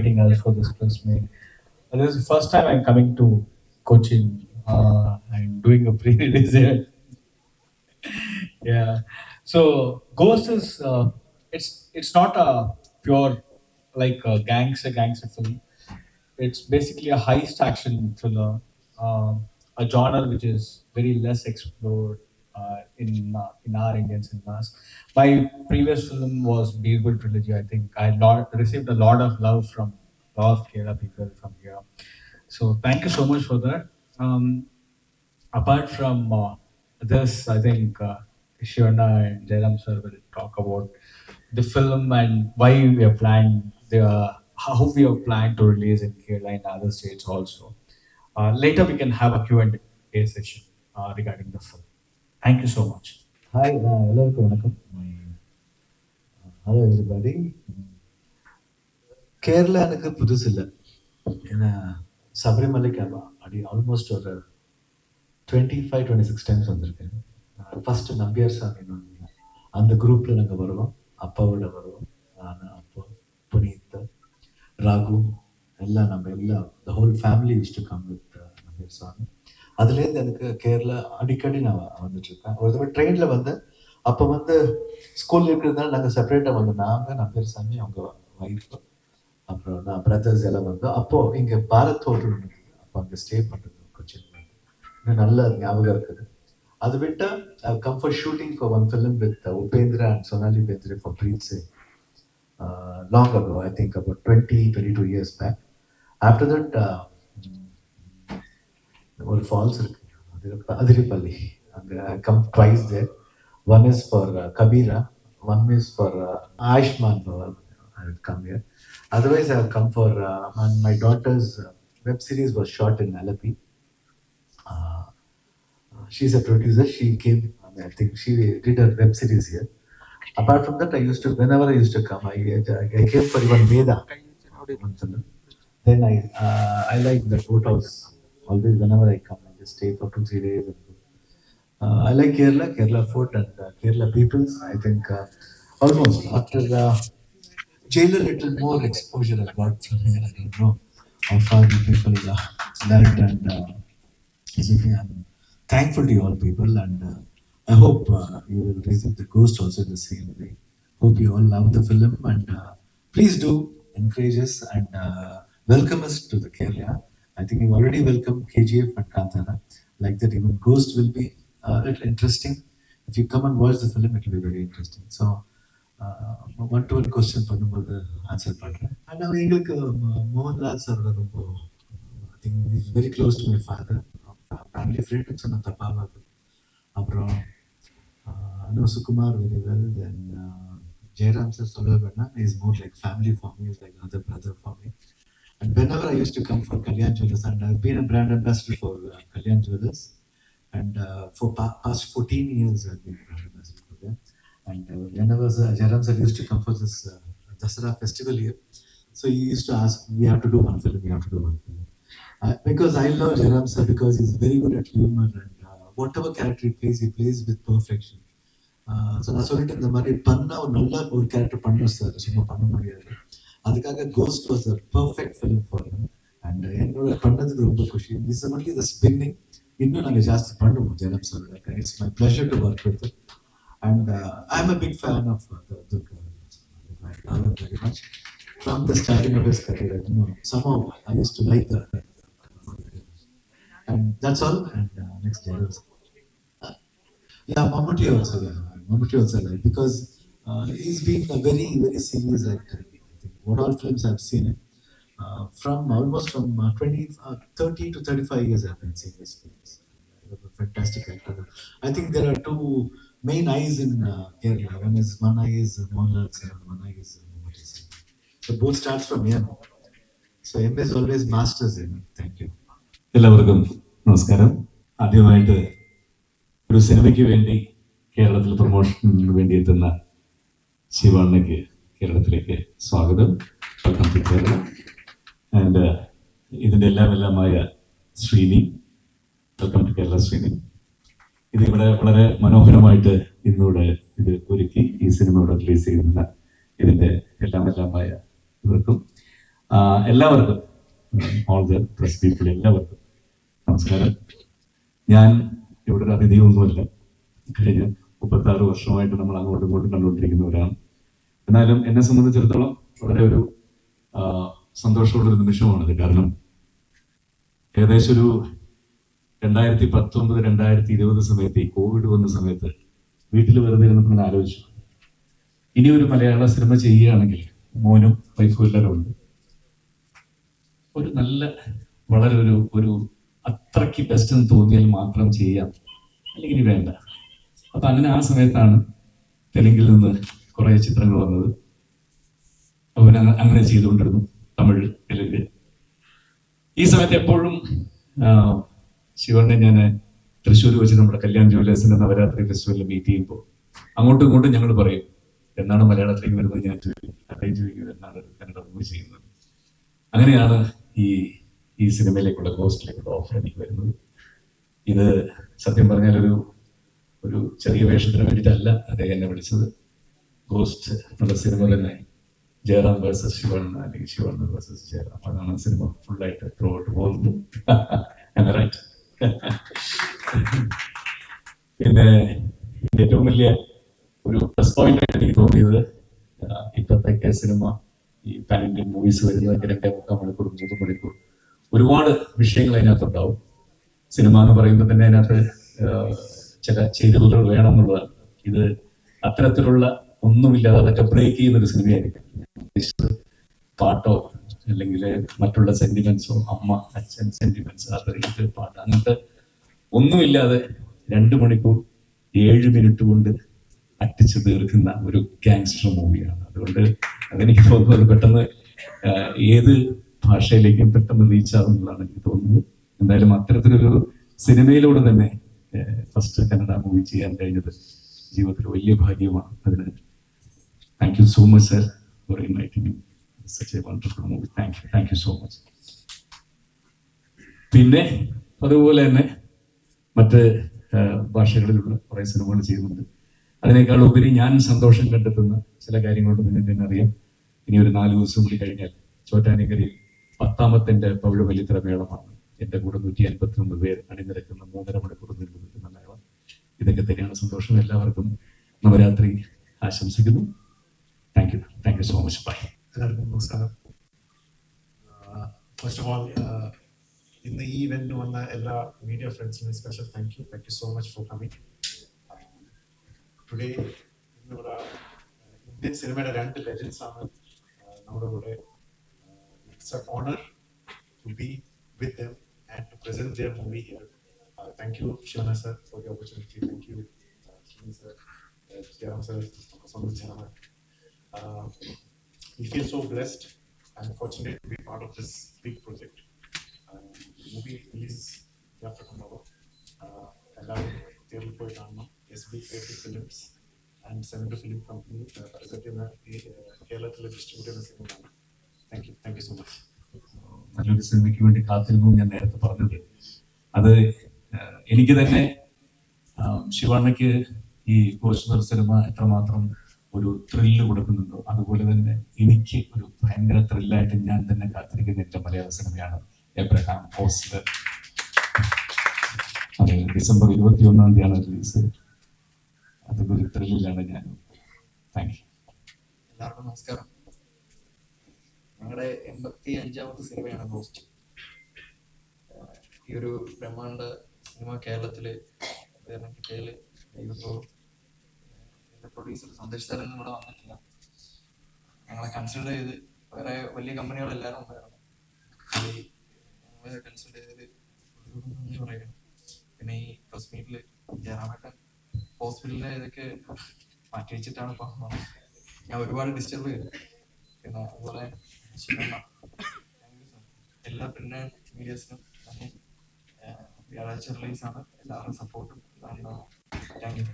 inviting us for this press meet. This is the first time I'm coming to Cochin and doing a pre-release event. Yeah. So Ghost is it's not a pure like a gangster film. It's basically a heist action thriller, a genre which is very less explored in our Indian cinemas. My previous film was Birbal Trilogy. I think received a lot of love from a lot of Kerala people from here. So thank you so much for that. Apart from this, I think Shivana and Jairam sir will talk about the film and why we are planning how we are planning to release in Kerala and other states also. Later, we can have a Q&A session regarding the film. Thank you so much. Hi எல்லோருக்கும் வணக்கம். Hello everybody. Kerala எனக்கு புதுசு இல்லை. ஏன்னா சபரிமலைக்கு almost ஒரு 25-26 times வந்திருக்கேன். First Nambiar சாமி அந்த குரூப்பில் நாங்கள் வருவோம், அப்பாவோட வருவோம். நான் அப்போ புனீத் ராகு எல்லாம் the whole family used to come with Nambiar Swami. அதுலேருந்து எனக்கு கேரளா அடிக்கடி நான் வந்துட்டுருக்கேன். ஒரு தடவை ட்ரெயினில் வந்து அப்போ வந்து ஸ்கூலில் இருக்கிறதுனால நாங்கள் செப்பரேட்டாக வந்து நாங்கள் நம்பியார் சாமி அவங்க ஒய்ஃபு அப்புறம் நான் பிரதர்ஸ் எல்லாம் வந்தோம். அப்போது இங்கே பாரத் ஹோட்டல் ஒன்று இருக்குது. அப்போ அங்கே ஸ்டே பண்ணுறது கொச்சின் இன்னும் நல்ல ஞாபகம் இருக்குது. அது விட்டால் come for shooting for one film with Upendra and Sonali Bendre for Preet Singh long ago, I think about 22 years back. After that ஒரு ஃபால்ஸ் இருக்கு அதிரிப்பள்ளி, அங்கே come twice there. One is for Kabira, one is for Ayushmann Bawaal. I will come here. Otherwise, I have come for my daughter's web series was shot in Alapi. She's a producer. She came. I think she did her web series here. Apart from that, whenever I used to come, I came for even Veda. Then I like the boathouse. Always, whenever I come, I just stay for 2-3 days. I like Kerala food and Kerala peoples. I think almost after jail, a little more exposure I got from here. I don't know how far the people liked, and I'm thankful to you all people, and I hope you will visit the Ghost also in the same way. Hope you all love the film, and please do encourage us and welcome us to the Kerala. I think you've already welcomed KGF and Kantana. Like that, even Ghost will be a little interesting. If you come and watch the film, it will be very interesting. So, one-to-one question பண்ணும்போது answer பண்ணுறேன். ஆனால் எங்களுக்கு மோகன்லால் சாரோட ரொம்ப I think is very close to my father. Family ஃப்ரெண்டுன்னு சொன்ன தப்பாவாது. அப்புறம் no Sukumar very well. தென் Jayaram sir சொல்ல வேணாம், is more like family for me, is like other brother for me. And whenever I used to come for Kalyan Jewellers, and I've been a brand ambassador for Kalyan Jewellers, and for past 14 years I've been a brand ambassador for them. And whenever Jairam sir used to come for this Dasara festival here, so he used to ask, we have to do one film, because I love Jairam sir because he's very good at humor, and whatever character he plays with perfection. So நான் சொல்லிட்டு இந்த மாதிரி பண்ணால் ஒரு நல்ல ஒரு character பண்ணுறேன் sir, சும்மா பண்ண முடியாது. அதுக்காக Ghost was a perfect film for him. And என்னோட பண்ணதுக்கு ரொம்ப குஷி. This is only the spinning. இன்னும் நாங்கள் ஜாஸ்தி பண்ணுவோம் Jayaram sir. It's my pleasure to work with. And I am a big fan of Durga. I love him very much. From the starting of his career, somehow I used to like that. And that's all. And next Jairam sir. Yeah, Mammootty also. Mammootty also like, because he's been a very, very serious actor. What all films I've seen him, from almost from 30 to 35 years I've been seeing his films. A fantastic actor. I think there are two main eyes in Kerala. One eye is Mohanlal sir, one eye is Mammootty sir. So both starts from here. So M is always masters in. Thank you. എല്ലാവർക്കും നമസ്കാരം. ആദ്യമായിട്ട് ഒരു സിനിമയ്ക്ക് വേണ്ടി കേരളത്തിൽ പ്രൊമോഷന് വേണ്ടി എത്തുന്ന ശിവണ്ണയ്ക്ക് കേരളത്തിലേക്ക് സ്വാഗതം. Welcome to Kerala. ആൻഡ് ഇതിൻ്റെ എല്ലാമായ ശ്രീനി, വെൽക്കം ടു കേരള ശ്രീനി. ഇതിവിടെ വളരെ മനോഹരമായിട്ട് ഇന്നിവിടെ ഇത് ഒരുക്കി ഈ സിനിമ ഇവിടെ റിലീസ് ചെയ്യുന്ന ഇതിൻ്റെ എല്ലാമായ ഇവർക്കും എല്ലാവർക്കും, ഓൾ ദ പ്രസ് പീപ്പിൾ, എല്ലാവർക്കും നമസ്കാരം. ഞാൻ ഇവിടെ ഒരു അതിഥിയൊന്നുമല്ല. കഴിഞ്ഞ 36 വർഷമായിട്ട് നമ്മൾ അങ്ങോട്ടും ഇങ്ങോട്ടും കണ്ടുകൊണ്ടിരിക്കുന്നവരാണ്. എന്നാലും എന്നെ സംബന്ധിച്ചിടത്തോളം വളരെ ഒരു സന്തോഷമുള്ളൊരു നിമിഷമാണിത്. കാരണം ഏകദേശം ഒരു 2019-2020 സമയത്ത് ഈ കോവിഡ് വന്ന സമയത്ത് വീട്ടിൽ വെറുതെ ഇരുന്നപ്പോൾ ഞാൻ ആലോചിച്ചു, ഇനി ഒരു മലയാള സിനിമ ചെയ്യുകയാണെങ്കിൽ മോനും വൈഫും എല്ലാവരും ഉണ്ട്, ഒരു നല്ല വളരെ ഒരു അത്രയ്ക്ക് ബെസ്റ്റ് എന്ന് തോന്നിയാൽ മാത്രം ചെയ്യാം, അല്ലെങ്കിൽ ഇനി വേണ്ട. അപ്പൊ അങ്ങനെ ആ സമയത്താണ് തെലുങ്കിൽ നിന്ന് കുറെ ചിത്രങ്ങൾ വന്നത്. അവൻ അങ്ങനെ ചെയ്തുകൊണ്ടിരുന്നു, തമിഴ്, തെലുങ്ക്. ഈ സമയത്ത് എപ്പോഴും ശിവണ്ണെ ഞാൻ തൃശ്ശൂർ വെച്ച് നമ്മുടെ കല്യാൺ ജുവലേഴ്സിന്റെ നവരാത്രി ഫെസ്റ്റിവലിൽ മീറ്റ് ചെയ്യുമ്പോൾ അങ്ങോട്ടും ഇങ്ങോട്ടും ഞങ്ങൾ പറയും, എന്നാണ് മലയാളത്തിലേക്ക് വരുന്നത്, ഞാൻ ചോദിക്കും എന്നാണ് കന്നഡ മൂവി ചെയ്യുന്നത്. അങ്ങനെയാണ് ഈ സിനിമയിലേക്കുള്ള ഗോസ്റ്റിലേക്കുള്ള ഓഫർ എനിക്ക് വരുന്നത്. ഇത് സത്യം പറഞ്ഞാൽ ഒരു ചെറിയ വേഷത്തിന് വേണ്ടിയിട്ടല്ല അദ്ദേഹം എന്നെ വിളിച്ചത്. ഗോസ്റ്റ് എന്നുള്ള സിനിമ തന്നെ ജയറാം വേഴ്സസ് ശിവണ്ണ, അല്ലെങ്കിൽ ശിവണ്ണ വേഴ്സസ് ജയറാം, അതാണ് സിനിമ ഫുള്ളായിട്ട് ത്രൂ ഔട്ട് പോകുന്നത്. റൈറ്റ്. പിന്നെ ഏറ്റവും വലിയ ഒരു പ്ലസ് പോയിന്റ് ആയിട്ട് എനിക്ക് തോന്നിയത്, ഇപ്പോഴത്തെ സിനിമ ഈ പാൻ ഇന്ത്യൻ മൂവീസ് വരുന്നതൊക്കെ 2.25 മണിക്കൂർ 3 മണിക്കൂർ ഒരുപാട് വിഷയങ്ങൾ അതിനകത്തുണ്ടാവും. സിനിമ എന്ന് പറയുമ്പോൾ തന്നെ അതിനകത്ത് ചില ചേരുവകൾ വേണം എന്നുള്ളതാണ്. ഇത് അത്തരത്തിലുള്ള ഒന്നുമില്ലാതെ അതൊക്കെ ബ്രേക്ക് ചെയ്യുന്നൊരു സിനിമയായിരിക്കും. പാട്ടോ അല്ലെങ്കിൽ മറ്റുള്ള സെന്റിമെന്റ്സോ, അമ്മ അച്ഛൻ സെന്റിമെന്റ്സ്, അത് പാട്ട്, അങ്ങനത്തെ ഒന്നുമില്ലാതെ 2 മണിക്കൂർ 7 മിനിറ്റ് കൊണ്ട് അറ്റിച്ചു തീർക്കുന്ന ഒരു ഗാങ്സ്റ്റർ മൂവിയാണ്. അതുകൊണ്ട് അതെനിക്ക് തോന്നുന്നത് പെട്ടെന്ന് ഏത് ഭാഷയിലേക്കും പെട്ടെന്ന് റീച്ച് ആവുന്നതാണ് എനിക്ക് തോന്നുന്നത്. എന്തായാലും അത്തരത്തിലൊരു സിനിമയിലൂടെ തന്നെ ഫസ്റ്റ് കന്നഡ മൂവി ചെയ്യാൻ കഴിഞ്ഞത് ജീവിതത്തിൽ വലിയ ഭാഗ്യമാണ്. അതിന് thank you so much sir for inviting me. Such a wonderful movie. Thank you so much. പിന്നെ അതുപോലെ തന്നെ മറ്റ് ഭാഷകളിലുള്ള കുറേ സിനിമകൾ ചെയ്യുന്നുണ്ട്. അതിനേക്കാൾ ഉപരി ഞാൻ സന്തോഷം കണ്ടെത്തുന്ന ചില കാര്യങ്ങളോട് നിങ്ങൾക്ക് തന്നെ അറിയാം. ഇനി ഒരു 4 ദിവസം കൂടി കഴിഞ്ഞാൽ ചോറ്റാനിക്കരയിൽ 10ാമത്തെ പവിഴ മേളമാണ്. എൻ്റെ കൂടെ 151 പേർ അണിനിരക്കുന്ന 3.5 മണിക്കൂർ നീണ്ടു നിൽക്കുന്ന മേളം. ഇതൊക്കെ തന്നെയാണ് സന്തോഷം. എല്ലാവർക്കും നവരാത്രി ആശംസിക്കുന്നു. Thank you so much. Bye. എല്ലാവർക്കും നമസ്കാരം. ഫസ്റ്റ് ഓഫ് ഓൾ, ഇന്ന് ഈ ഇവന്റിന് വന്ന എല്ലാ മീഡിയ ഫ്രണ്ട്സിനും special thank you so much for coming today. ഇന്നിവിടെ ഇന്ത്യൻ സിനിമയുടെ 2 ലെജൻസ് ആണ് നമ്മുടെ കൂടെ. It's a honour to be with them and to present their movie here. Thank you Shivanna sir for the opportunity. Thank you sir, Jayaram sir, സ്വന്തം ചേർന്ന്. We feel so blessed and fortunate to be part of this big project. Movie release after tomorrow. എല്ലാവരും തിയേറ്ററിൽ പോയി കാണണം. SB Creative Films and central film company present കേരളത്തിലെ distribute ചെയ്യുന്ന സിനിമയാണ്. Thank you so much. നല്ലൊരു സിനിമയ്ക്ക് വേണ്ടി കാത്തിരുന്നു ഞാൻ നേരത്തെ പറഞ്ഞത്. അത് എനിക്ക് തന്നെ ശിവണ്ണയ്ക്ക് ഈ കോഴ്സ് സിനിമ എത്രമാത്രം ഒരു ത്രില്ല് കൊടുക്കുന്നുണ്ടോ, അതുപോലെ തന്നെ എനിക്ക് ഒരു ഭയങ്കര ത്രില്ലായിട്ട് ഞാൻ തന്നെ കാത്തിരിക്കുന്ന എൻ്റെ മലയാള സിനിമയാണ് എബ്രഹാം ഹോസ്റ്റർ. അത് ഡിസംബർ 21 റിലീസ്. അതൊക്കെ ഒരു ത്രില്ലിലാണ് ഞാൻ. Thank you. എല്ലാവർക്കും നമസ്കാരം. ഞങ്ങളുടെ 85ാമത്തെ സിനിമയാണ് ഗോസ്റ്റ്. ഈ ഒരു ബ്രഹ്മാണ്ഡ സിനിമ കേരളത്തില് കിട്ടിയതില് പ്രൊഡ്യൂസർ സന്ദേശ് സാറൊന്നും ഇവിടെ വന്നിട്ടില്ല. ഞങ്ങളെ കൺസിഡർ ചെയ്ത് വേറെ വലിയ കമ്പനികളെല്ലാവരും ഉണ്ടായിരുന്നു. ഞങ്ങളെ കൺസിഡർ ചെയ്തത് നന്ദി പറയണം. പിന്നെ ഈ പ്രസ് മീറ്റിൽ ജയറാമേട്ടൻ ഹോസ്പിറ്റലിലെ ഇതൊക്കെ മാറ്റി വെച്ചിട്ടാണ് ഇപ്പം ഞാൻ ഒരുപാട് ഡിസ്റ്റർബ് ചെയ്തു. പിന്നെ അതുപോലെ ശിവണ്ണ, എല്ലാ പ്രിന്റ് മീഡിയസിനും വ്യാഴാഴ്ച റിലീസാണ്. എല്ലാവരുടെ സപ്പോർട്ടും താങ്ക് യു.